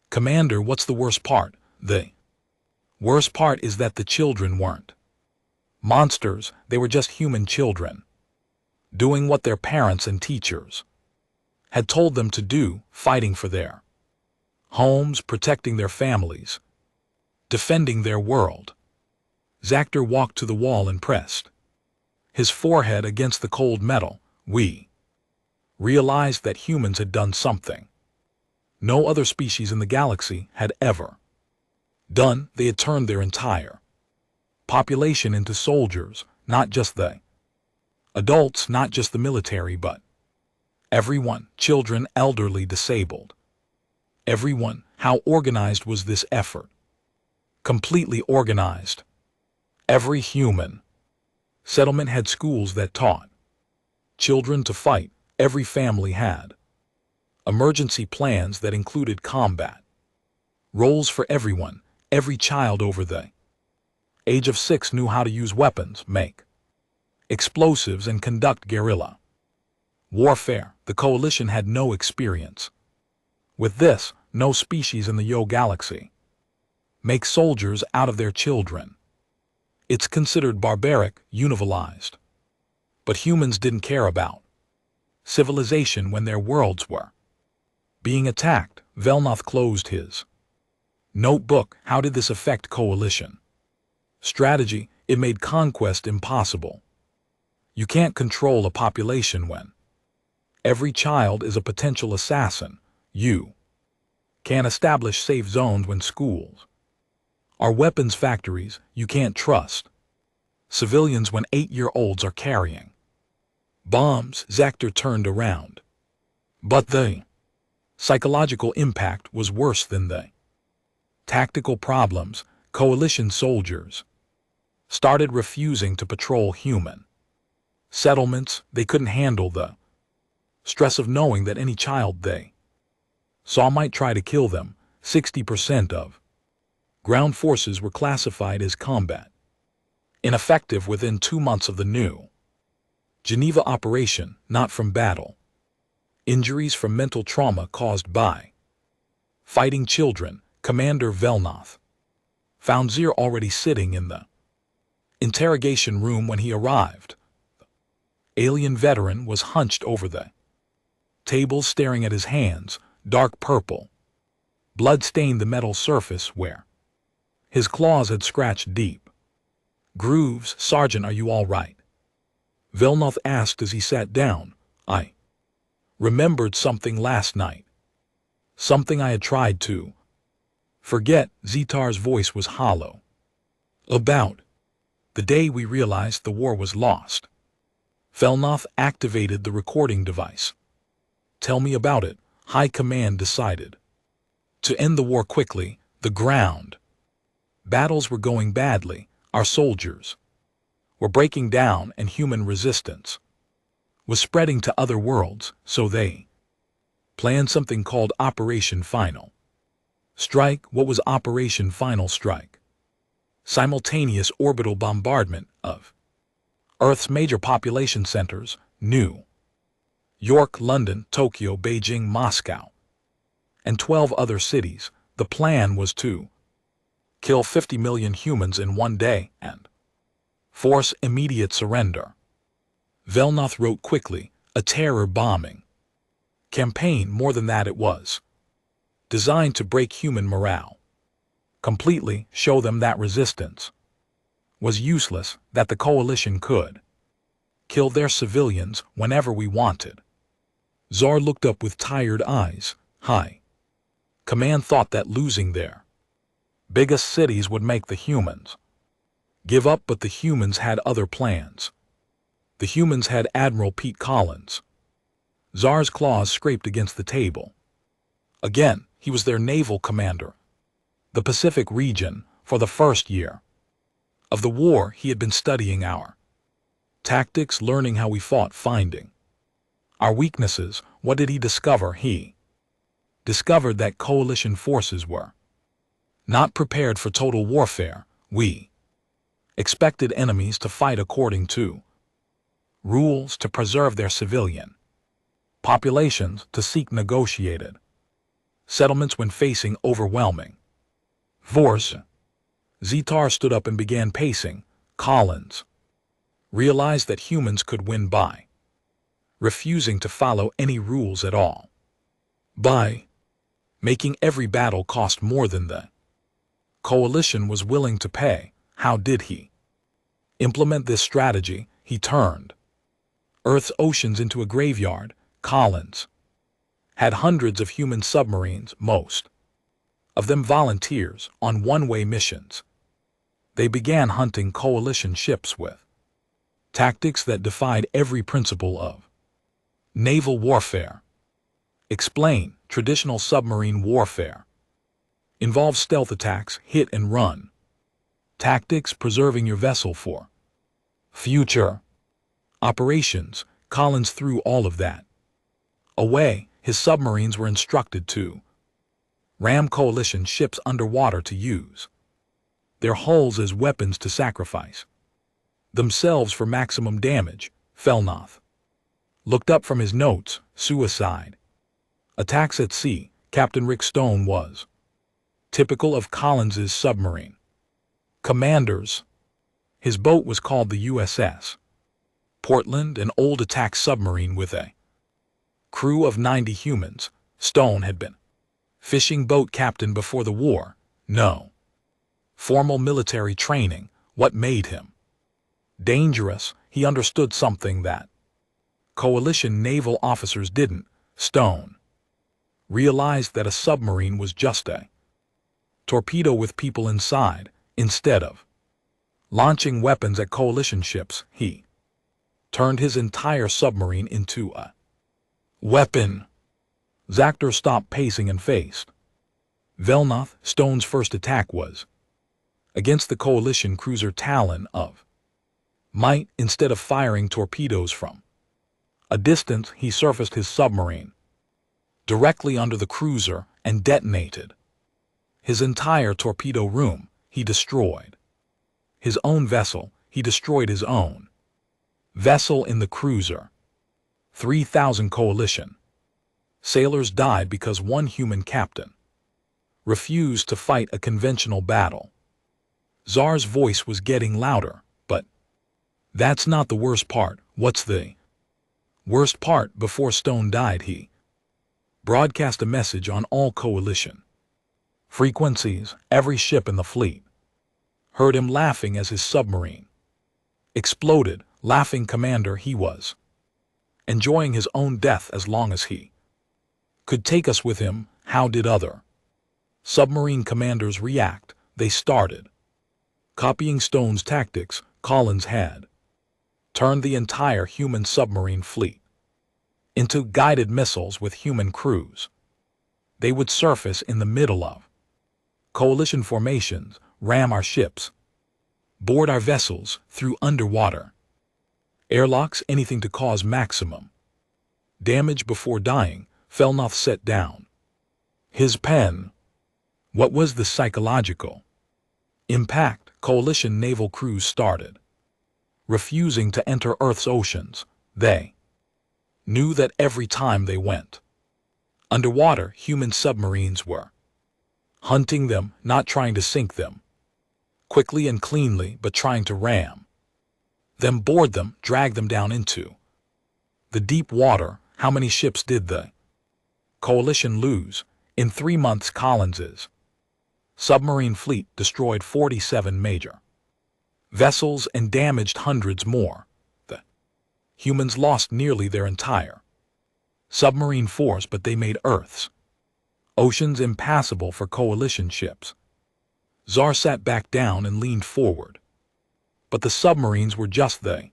Commander, what's the worst part? The worst part is that the children weren't monsters. They were just human children doing what their parents and teachers had told them to do, fighting for their homes, protecting their families, defending their world. Zakher walked to the wall and pressed his forehead against the cold metal. We realized that humans had done something no other species in the galaxy had ever done. They had turned their entire population into soldiers, not just the adults, not just the military, but everyone, children, elderly, disabled. Everyone. How organized was this effort? Completely organized. Every human settlement had schools that taught children to fight. Every family had emergency plans that included combat roles for everyone. Every child over the age of 6 knew how to use weapons, make explosives, and conduct guerrilla warfare. The coalition had no experience with this. No species in the Yo galaxy make soldiers out of their children. It's considered barbaric, univilized. But humans didn't care about civilization when their worlds were being attacked. Velnath closed his notebook. How did this affect coalition strategy? It made conquest impossible. You can't control a population when Every child is a potential assassin. You can't establish safe zones when schools are weapons factories. You can't trust civilians when 8-year-olds are carrying bombs. Zactor turned around. But the psychological impact was worse than the tactical problems. Coalition soldiers started refusing to patrol human settlements. They couldn't handle the stress of knowing that any child they saw might try to kill them. 60% of ground forces were classified as combat ineffective within 2 months of the new Geneva operation, not from battle. Injuries from mental trauma caused by fighting children. Commander Velnoth found Zir already sitting in the interrogation room when he arrived. The alien veteran was hunched over the table, staring at his hands. Dark purple blood stained the metal surface where his claws had scratched deep grooves. Sergeant, are you all right? Velnoth asked as he sat down. I remembered something last night. Something I had tried to forget. Zitar's voice was hollow. About the day we realized the war was lost. Velnoth activated the recording device. Tell me about it. High Command decided to end the war quickly. The ground battles were going badly. Our soldiers were breaking down and human resistance was spreading to other worlds, so they planned something called Operation Final Strike. What was Operation Final Strike? Simultaneous orbital bombardment of Earth's major population centers: New York, London, Tokyo, Beijing, Moscow, and 12 other cities. The plan was to kill 50 million humans in one day and force immediate surrender. Velnoth wrote quickly. A terror bombing campaign. More than that, it was designed to break human morale completely, show them that resistance was useless, that the coalition could kill their civilians whenever we wanted. Zar looked up with tired eyes. High Command thought that losing their biggest cities would make the humans give up, but the humans had other plans. The humans had Admiral Pete Collins. Zar's claws scraped against the table. Again, he was their naval commander. The Pacific region. For the first year of the war, he had been studying our tactics, learning how we fought, finding our weaknesses. What did he discover? He discovered that coalition forces were not prepared for total warfare. We expected enemies to fight according to rules, to preserve their civilian populations, to seek negotiated settlements when facing overwhelming force. Zitar stood up and began pacing. Collins realized that humans could win by refusing to follow any rules at all, by making every battle cost more than the coalition was willing to pay. How did he implement this strategy? He turned Earth's oceans into a graveyard. Collins had hundreds of human submarines, most of them volunteers, on one-way missions. They began hunting coalition ships with tactics that defied every principle of naval warfare. Explain. Traditional submarine warfare involves stealth attacks, hit and run tactics, preserving your vessel for future operations. Collins threw all of that away. His submarines were instructed to ram coalition ships underwater, to use their hulls as weapons, to sacrifice themselves for maximum damage. Velnoth looked up from his notes. Suicide attacks at sea. Captain Rick Stone was typical of Collins's submarine commanders. His boat was called the USS Portland, an old attack submarine with a crew of 90 humans. Stone had been fishing boat captain before the war. No formal military training. What made him dangerous? He understood something that Coalition naval officers didn't, Stone, realized that a submarine was just a torpedo with people inside. Instead of launching weapons at coalition ships, he turned his entire submarine into a weapon. Zactor stopped pacing and faced Velnoth. Stone's first attack was against the coalition cruiser Talon of Might. Instead of firing torpedoes from a distance, he surfaced his submarine directly under the cruiser and detonated his entire torpedo room. He destroyed his own vessel. He destroyed his own vessel in the cruiser. 3,000 coalition sailors died because one human captain refused to fight a conventional battle. Tsar's voice was getting louder, but that's not the worst part. What's the worst part? Before Stone died, he broadcast a message on all coalition frequencies. Every ship in the fleet heard him laughing as his submarine exploded. Laughing commander, he was enjoying his own death as long as he could take us with him. How did other submarine commanders react? They started copying Stone's tactics. Collins had turned the entire human submarine fleet into guided missiles with human crews. They would surface in the middle of coalition formations, ram our ships, board our vessels through underwater airlocks, anything to cause maximum damage. Before dying, Velnoth set down his pen. What was the psychological impact? Coalition naval crews started refusing to enter Earth's oceans. They knew that every time they went underwater, human submarines were hunting them, not trying to sink them quickly and cleanly, but trying to ram them, board them, drag them down into the deep water. How many ships did the coalition lose? In 3 months, Collins's submarine fleet destroyed 47 major vessels and damaged hundreds more. The humans lost nearly their entire submarine force, but they made Earth's oceans impassable for coalition ships. Tsar sat back down and leaned forward. But the submarines were just the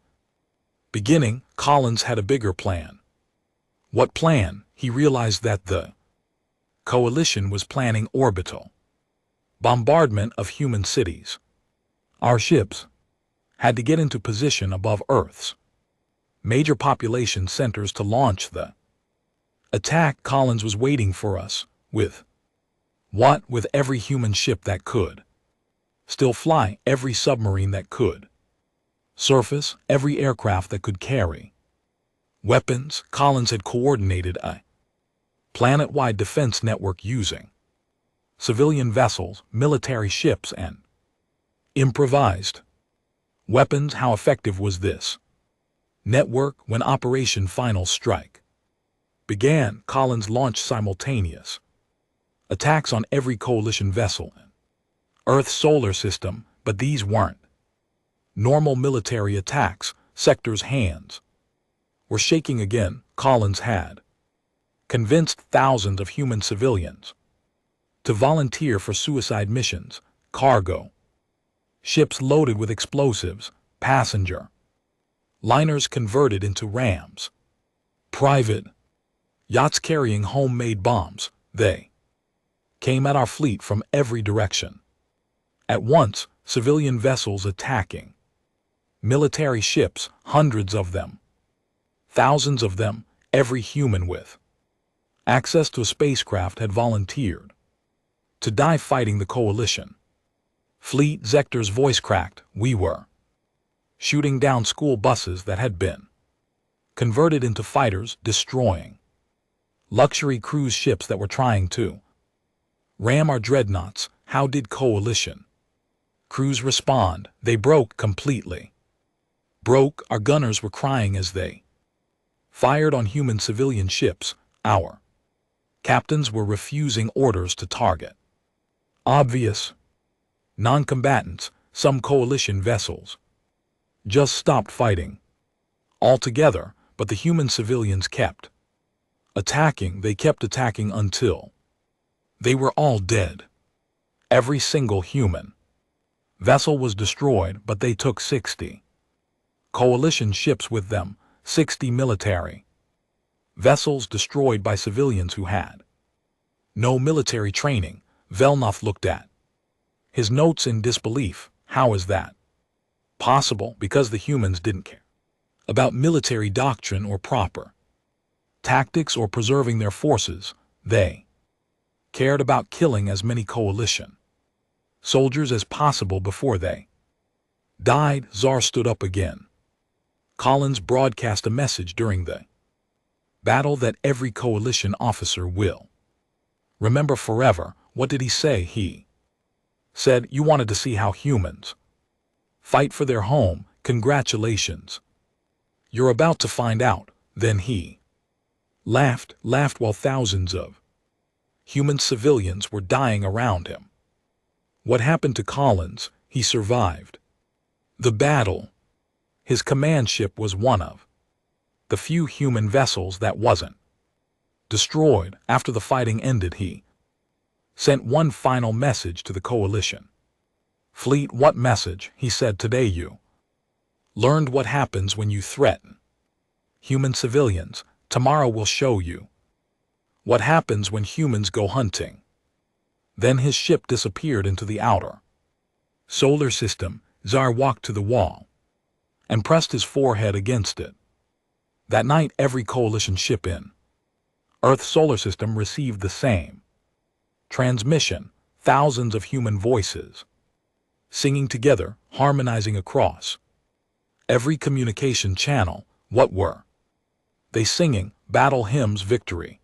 beginning. Collins had a bigger plan. What plan? He realized that the coalition was planning orbital bombardment of human cities. Our ships had to get into position above Earth's major population centers to launch the attack. Collins was waiting for us with what? With every human ship that could still fly, every submarine that could surface, every aircraft that could carry weapons. Collins had coordinated a planet-wide defense network using civilian vessels, military ships, and improvised weapons. How effective was this network? When Operation Final Strike began, Collins launched simultaneous attacks on every coalition vessel in Earth's solar system, but these weren't normal military attacks. Sector's hands were shaking again. Collins had convinced thousands of human civilians to volunteer for suicide missions. Cargo ships loaded with explosives, passenger liners converted into rams, private yachts carrying homemade bombs. They came at our fleet from every direction at once. Civilian vessels attacking military ships, hundreds of them, thousands of them. Every human with access to a spacecraft had volunteered to die fighting the coalition fleet. Zactor's voice cracked. We were shooting down school buses that had been converted into fighters, destroying luxury cruise ships that were trying to ram our dreadnoughts. How did coalition crews respond? They broke completely. Broke. Our gunners were crying as they fired on human civilian ships. Our captains were refusing orders to target obvious non-combatants. Some coalition vessels just stopped fighting altogether. But the human civilians kept attacking. They kept attacking until they were all dead. Every single human vessel was destroyed, but they took 60 coalition ships with them, 60 military vessels destroyed by civilians who had no military training. Velnoth looked at his notes in disbelief. How is that possible? Because the humans didn't care about military doctrine or proper tactics or preserving their forces. They cared about killing as many coalition soldiers as possible before they died. Tsar stood up again. Collins broadcast a message during the battle that every coalition officer will remember forever. What did he say? He said, "You wanted to see how humans fight for their home. Congratulations. You're about to find out." Then he laughed while thousands of human civilians were dying around him. What happened to Collins? He survived the battle. His command ship was one of the few human vessels that wasn't destroyed. After the fighting ended, he sent one final message to the coalition fleet. What message? He said, "Today you learned what happens when you threaten human civilians. Tomorrow will show you what happens when humans go hunting." Then his ship disappeared into the outer solar system. Tsar walked to the wall and pressed his forehead against it. That night, every coalition ship in Earth's solar system received the same transmission. Thousands of human voices singing together, harmonizing across every communication channel. What were they singing? Battle hymns, victory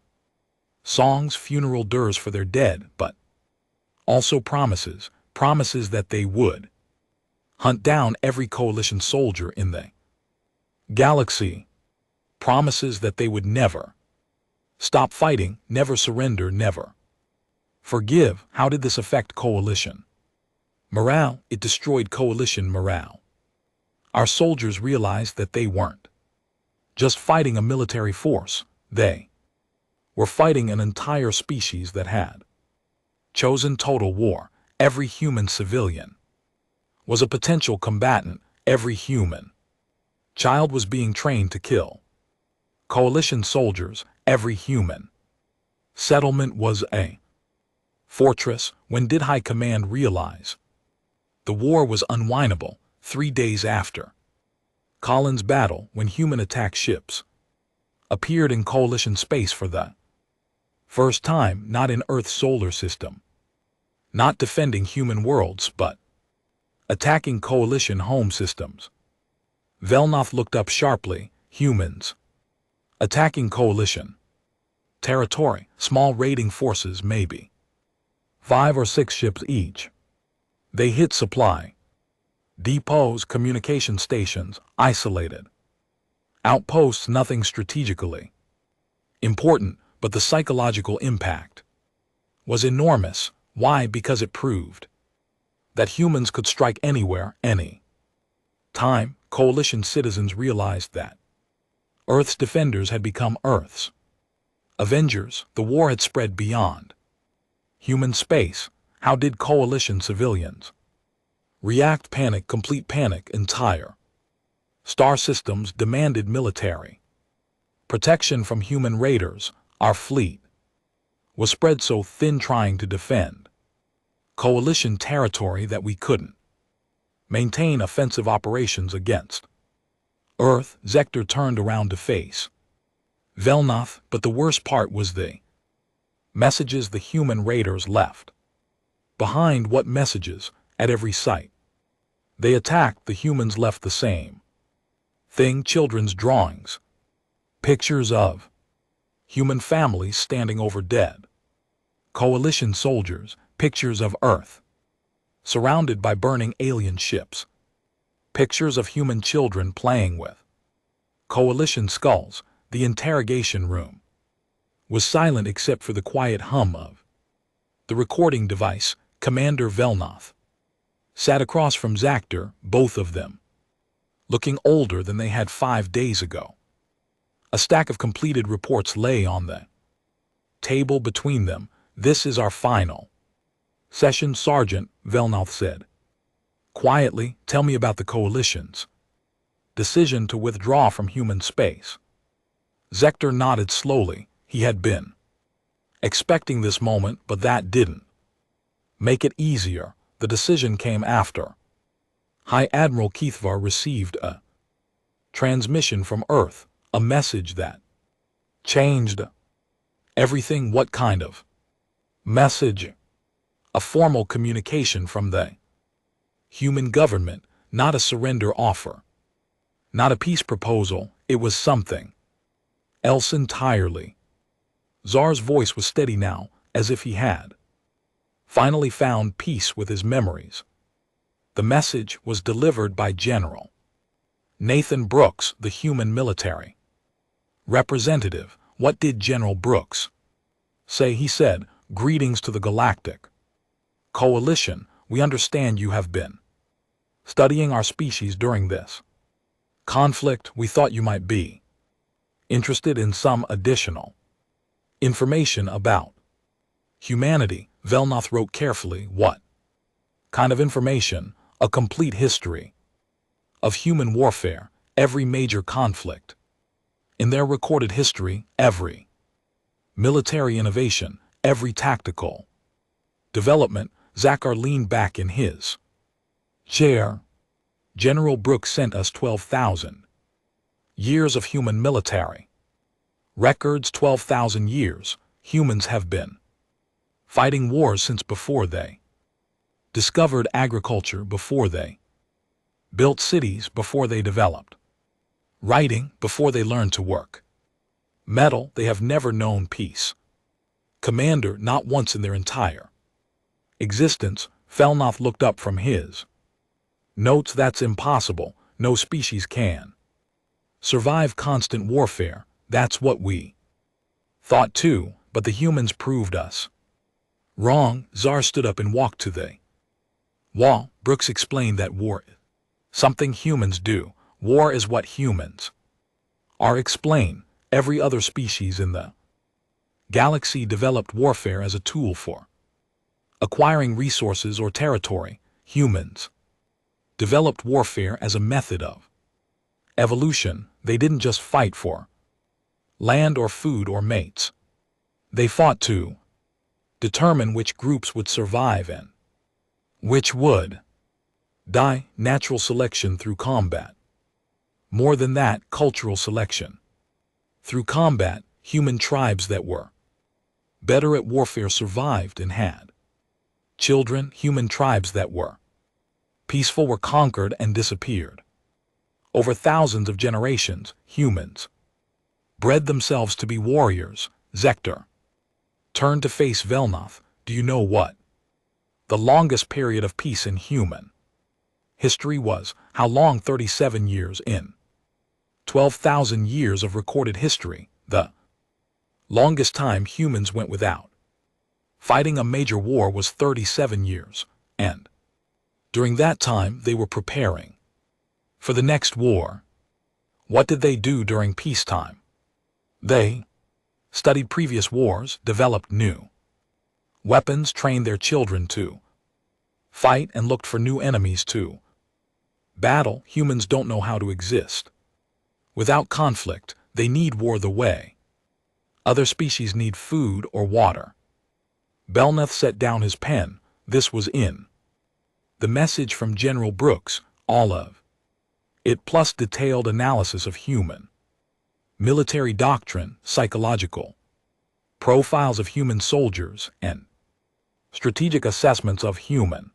songs, funeral dirges for their dead, but also promises that they would hunt down every coalition soldier in the galaxy. Promises that they would never stop fighting, never surrender, never forgive. How did this affect coalition morale? It destroyed coalition morale. Our soldiers realized that they weren't just fighting a military force. They were fighting an entire species that had chosen total war. Every human civilian was a potential combatant. Every human child was being trained to kill coalition soldiers. Every human settlement was a fortress. When did High Command realize the war was unwinnable? 3 days after Collins' battle, when human attack ships appeared in coalition space for the first time, not in Earth's solar system, not defending human worlds, but attacking coalition home systems. Velnoth looked up sharply. Humans attacking coalition territory, small raiding forces, maybe 5 or 6 ships each. They hit supply depots, communication stations, isolated outposts. Nothing strategically important, but the psychological impact was enormous. Why? Because it proved that humans could strike anywhere, any time. Coalition citizens realized that Earth's defenders had become Earth's avengers. The war had spread beyond human space. How did coalition civilians react? Panic, complete panic. Entire star systems demanded military protection from human raiders. Our fleet was spread so thin trying to defend coalition territory that we couldn't maintain offensive operations against Earth. Zector turned around to face Velnoth, but the worst part was the messages the human raiders left behind. What messages? At every site they attacked, the humans left the same thing: children's drawings, pictures of human families standing over dead coalition soldiers, pictures of Earth surrounded by burning alien ships, pictures of human children playing with coalition skulls. The interrogation room was silent except for the quiet hum of the recording device. Commander Velnoth sat across from Zactor, both of them looking older than they had 5 days ago. A stack of completed reports lay on the table between them. "This is our final session, Sergeant," Velnoth said. "Quietly, tell me about the Coalition's decision to withdraw from human space." Zector nodded slowly. He had been expecting this moment, but that didn't make it easier. The decision came after High Admiral Keithvar received a transmission from Earth, a message that changed everything. "What kind of message?" "A formal communication from the human government, not a surrender offer, not a peace proposal. It was something else entirely." Tsar's voice was steady now, as if he had finally found peace with his memories. The message was delivered by General Nathan Brooks, the human military representative. "What did General Brooks say?" He said, "Greetings to the Galactic Coalition. We understand you have been studying our species during this conflict. We thought you might be interested in some additional information about humanity." Velnoth wrote carefully. "What kind of information?" "A complete history of human warfare, every major conflict in their recorded history, every military innovation, every tactical development." Zakar leaned back in his chair. "General Brooks sent us 12,000 years of human military records. 12,000 years. Humans have been fighting wars since before they discovered agriculture, before they built cities, before they developed writing, before they learned to work metal. They have never known peace, Commander, not once in their entire existence." Velnoth looked up from his notes. "That's impossible. No species can survive constant warfare." "That's what we thought too, but the humans proved us wrong." Tsar stood up and walked to the wall. "Brooks explained that war is something humans do. War is what humans are. Explain. Every other species in the galaxy developed warfare as a tool for acquiring resources or territory. Humans developed warfare as a method of evolution. They didn't just fight for land or food or mates. They fought to determine which groups would survive and which would die. Natural selection through combat. More than that, cultural selection through combat. Human tribes that were better at warfare survived and had children. Human tribes that were peaceful were conquered and disappeared. Over thousands of generations, humans bred themselves to be warriors." Zector turned to face Velnoth. "Do you know what the longest period of peace in human history was?" "How long?" 37 years in 12,000 years of recorded history. The longest time humans went without fighting a major war was 37 years, and during that time they were preparing for the next war. What did they do during peacetime? They studied previous wars, developed new weapons, trained their children to fight, and looked for new enemies to battle. Humans don't know how to exist without conflict. They need war the way other species need food or water." Velnoth set down his pen. This was in the message from General Brooks, all of it, plus detailed analysis of human military doctrine, psychological profiles of human soldiers, and strategic assessments of human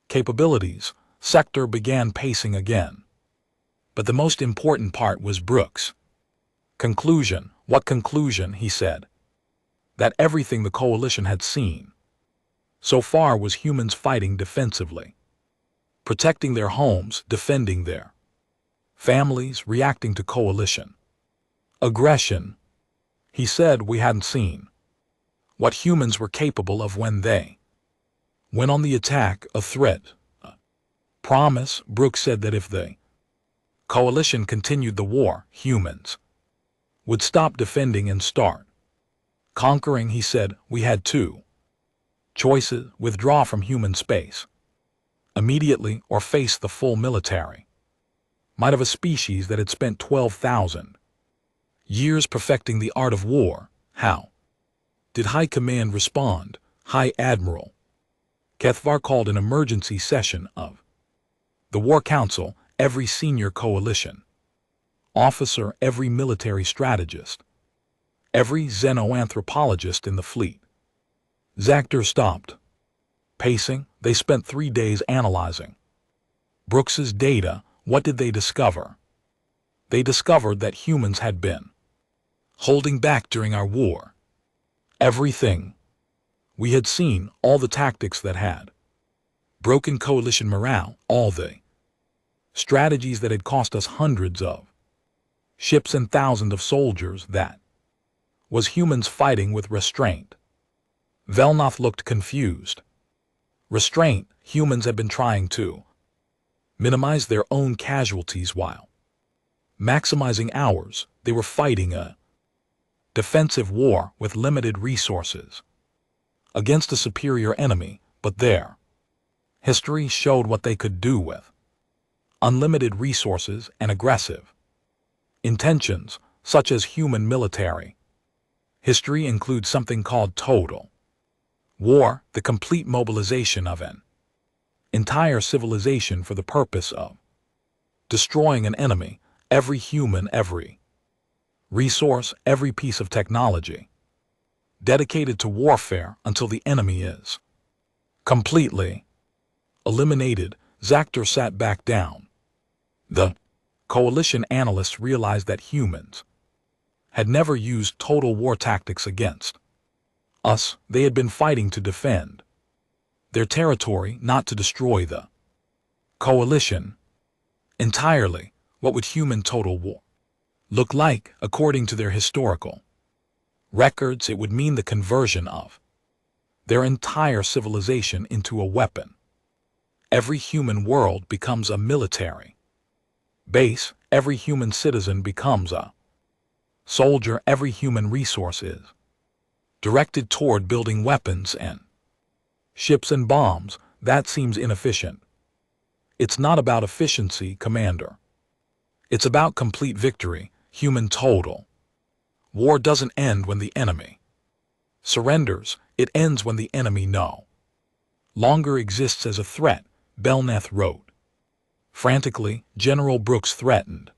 capabilities. Sector began pacing again. But the most important part was Brooks' conclusion. "What conclusion?" he said. "That everything the Coalition had seen so far was humans fighting defensively, protecting their homes, defending their families, reacting to Coalition aggression." He said, "We hadn't seen what humans were capable of when they went on the attack, a threat, a promise." Brooks said that if the Coalition continued the war, humans would stop defending and start conquering. He said we had two choices: withdraw from human space immediately or face the full military might of a species that had spent 12,000 years perfecting the art of war. How did High Command respond? High Admiral HFY called an emergency session of the War Council. Every senior coalition officer, every military strategist, every xenoanthropologist in the fleet. Zactor stopped pacing. They spent 3 days analyzing Brooks's data. What did they discover? They discovered that humans had been holding back during our war. Everything we had seen, all the tactics that had broken coalition morale, all the strategies that had cost us hundreds of ships and thousands of soldiers, that was humans fighting with restraint. Velnoth looked confused. Restraint. Humans had been trying to minimize their own casualties while maximizing ours. They were fighting a defensive war with limited resources against a superior enemy, but their history showed what they could do with unlimited resources and aggressive intentions, such as human military. History includes something called total war, the complete mobilization of an entire civilization for the purpose of destroying an enemy, every human, every resource, every piece of technology, dedicated to warfare until the enemy is completely eliminated. Zactor sat back down. The coalition analysts realized that humans had never used total war tactics against us. They had been fighting to defend their territory, not to destroy the coalition entirely. What would human total war look like? According to their historical records, it would mean the conversion of their entire civilization into a weapon. Every human world becomes a military base. Every human citizen becomes a soldier. Every human resource is directed toward building weapons and ships and bombs. That seems inefficient. It's not about efficiency, Commander. It's about complete victory. Human total war doesn't end when the enemy surrenders. It ends when the enemy no longer exists as a threat, Belneth wrote. Frantically, General Brooks threatened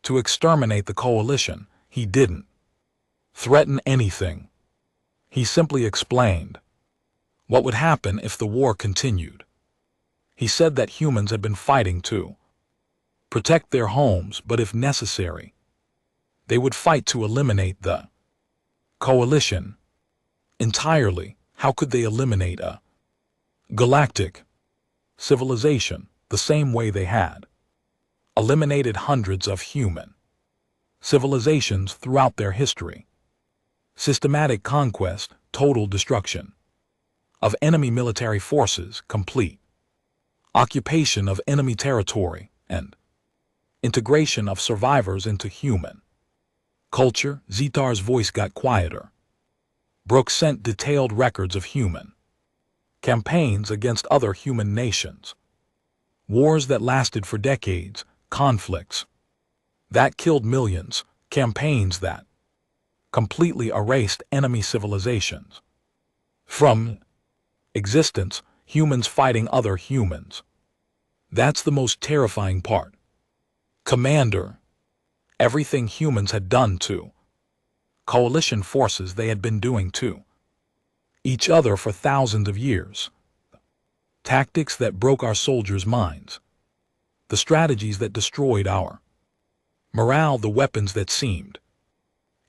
to exterminate the coalition. He didn't threaten anything. He simply explained what would happen if the war continued. He said that humans had been fighting to protect their homes, but if necessary, they would fight to eliminate the coalition entirely. How could they eliminate a galactic civilization the same way they had eliminated hundreds of human civilizations throughout their history? Systematic conquest, total destruction of enemy military forces, complete occupation of enemy territory, and integration of survivors into human culture. Zetar's voice got quieter. Brooks sent detailed records of human campaigns against other human nations, wars that lasted for decades, conflicts that killed millions, campaigns that completely erased enemy civilizations from existence, humans fighting other humans. That's the most terrifying part, Commander. Everything humans had done to coalition forces, they had been doing to each other for thousands of years. Tactics that broke our soldiers' minds, the strategies that destroyed our morale, the weapons that seemed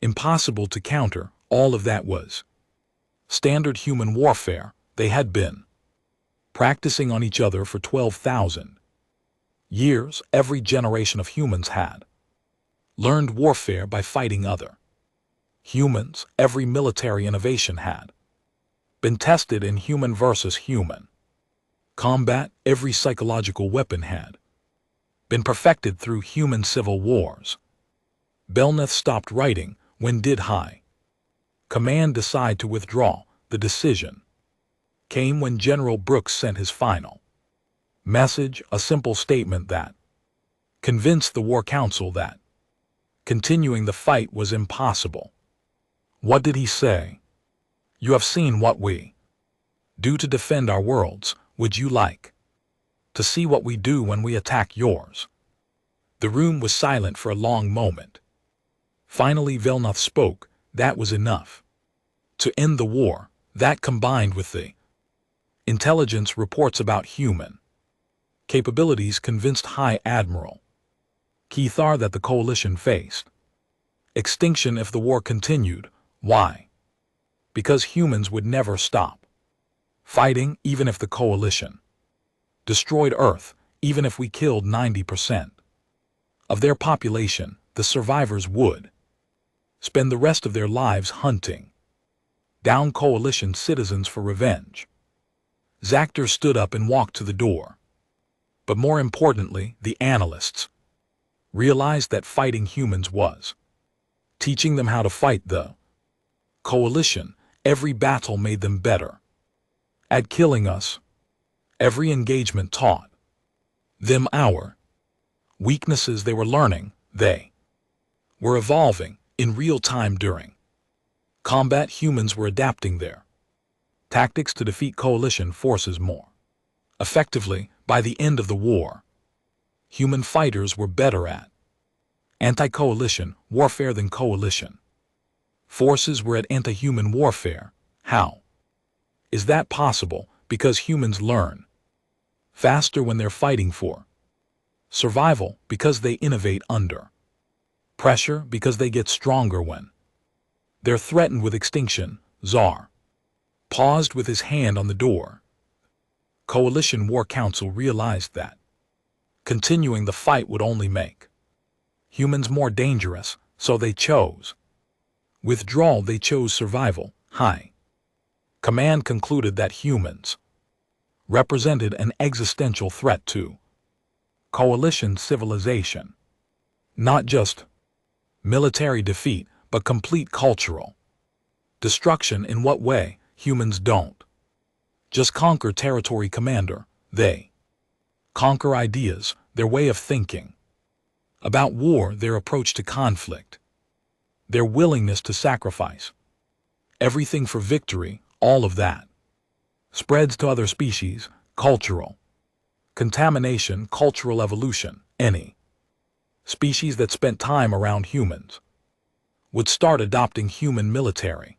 impossible to counter, all of that was standard human warfare. They had been practicing on each other for 12,000 years. Every generation of humans had learned warfare by fighting other humans. Every military innovation had been tested in human versus human combat. Every psychological weapon had been perfected through human civil wars. Belknap stopped writing. When did High Command decide to withdraw? The decision came when General Brooks sent his final message, a simple statement that convinced the War Council that continuing the fight was impossible. What did he say? You have seen what we do to defend our worlds. Would you like to see what we do when we attack yours? The room was silent for a long moment. Finally, Belknap spoke. That was enough to end the war. That, combined with the intelligence reports about human capabilities, convinced High Admiral Keithar that the coalition faced extinction if the war continued. Why? Because humans would never stop fighting, even if the coalition destroyed Earth. Even if we killed 90% of their population, the survivors would spend the rest of their lives hunting down coalition citizens for revenge. Zactor stood up and walked to the door. But more importantly, the analysts realized that fighting humans was teaching them how to fight the coalition. Every battle made them better at killing us. Every engagement taught them our weaknesses. They were learning. They were evolving in real time. During combat, humans were adapting their tactics to defeat coalition forces more effectively. By the end of the war, human fighters were better at anti-coalition warfare than coalition forces were at anti-human warfare. How is that possible? Because humans learn faster when they're fighting for survival, because they innovate under pressure, because they get stronger when they're threatened with extinction. Tsar paused with his hand on the door. Coalition War Council realized that continuing the fight would only make humans more dangerous, so they chose withdrawal. They chose survival. High Command concluded that humans represented an existential threat to coalition civilization. Not just military defeat, but complete cultural destruction. In what way? Humans don't just conquer territory, Commander. They conquer ideas, their way of thinking about war, their approach to conflict, their willingness to sacrifice everything for victory. All of that spreads to other species. Cultural contamination, cultural evolution. Any species that spent time around humans would start adopting human military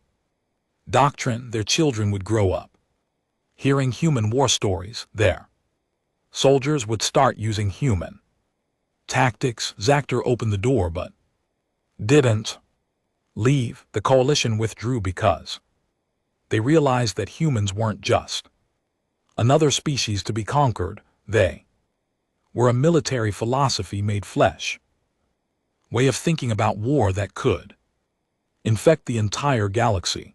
doctrine. Their children would grow up hearing human war stories. Their soldiers would start using human tactics. Zactor opened the door but didn't leave. The coalition withdrew because they realized that humans weren't just another species to be conquered. They were a military philosophy made flesh, way of thinking about war that could infect the entire galaxy.